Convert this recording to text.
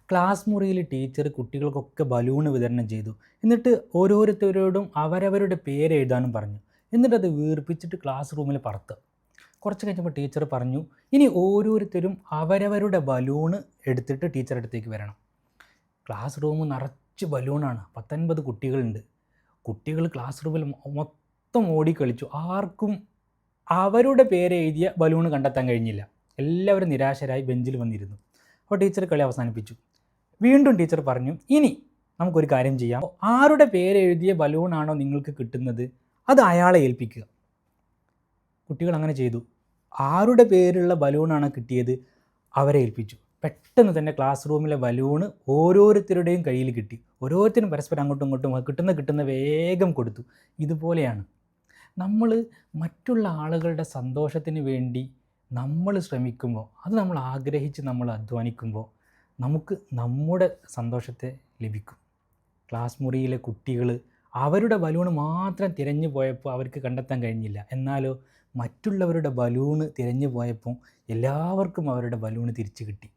Class മുറിയിൽ teacher കുട്ടികൾക്കൊക്കെ balloon വിതരണം ചെയ്തു. എന്നിട്ട് ഓരോരുത്തരോടും അവരവരുടെ പേര് എഴുതാനും പറഞ്ഞു. എന്നിട്ട് അത് വീർപ്പിച്ചിട്ട് ക്ലാസ് റൂമിൽ പറത്തുക. കുറച്ച് കഴിഞ്ഞപ്പോൾ ടീച്ചർ പറഞ്ഞു, ഇനി ഓരോരുത്തരും അവരവരുടെ ബലൂണ് എടുത്തിട്ട് ടീച്ചറുടെ അടുത്തേക്ക് വരണം. ക്ലാസ് റൂം നിറച്ച് ബലൂണാണ്. 19 കുട്ടികളുണ്ട്. കുട്ടികൾ ക്ലാസ് റൂമിൽ മൊത്തം ഓടിക്കളിച്ചു. ആർക്കും അവരുടെ പേര് എഴുതിയ ബലൂൺ കണ്ടെത്താൻ കഴിഞ്ഞില്ല. എല്ലാവരും നിരാശരായി ബെഞ്ചിൽ വന്നിരുന്നു. അപ്പോൾ ടീച്ചർ കളി അവസാനിപ്പിച്ചു. വീണ്ടും ടീച്ചർ പറഞ്ഞു, ഇനി നമുക്കൊരു കാര്യം ചെയ്യാം. ആരുടെ പേര് എഴുതിയ ബലൂണാണോ നിങ്ങൾക്ക് കിട്ടുന്നത് അത് അയാളെ ഏൽപ്പിക്കുക. കുട്ടികൾ അങ്ങനെ ചെയ്തു. ആരുടെ പേരുള്ള ബലൂണാണ് കിട്ടിയത് അവരെ ഏൽപ്പിച്ചു. പെട്ടെന്ന് തന്നെ ക്ലാസ് റൂമിലെ ബലൂണ് ഓരോരുത്തരുടെയും കയ്യിൽ കിട്ടി. ഓരോരുത്തരും പരസ്പരം അങ്ങോട്ടും ഇങ്ങോട്ടും കിട്ടുന്ന വേഗം കൊടുത്തു. ഇതുപോലെയാണ് നമ്മൾ മറ്റുള്ള ആളുകളുടെ സന്തോഷത്തിന് വേണ്ടി നമ്മൾ ശ്രമിക്കുമ്പോൾ, അത് നമ്മൾ ആഗ്രഹിച്ച് നമ്മൾ അധ്വാനിക്കുമ്പോൾ നമുക്ക് നമ്മുടെ സന്തോഷത്തെ ലഭിക്കും. ക്ലാസ് മുറിയിലെ കുട്ടികൾ അവരുടെ ബലൂണ് മാത്രം തിരഞ്ഞു പോയപ്പോൾ അവർക്ക് കണ്ടെത്താൻ കഴിഞ്ഞില്ല. എന്നാലോ മറ്റുള്ളവരുടെ ബലൂണ് തിരഞ്ഞു പോയപ്പോൾ എല്ലാവർക്കും അവരുടെ ബലൂണ് തിരിച്ചു കിട്ടി.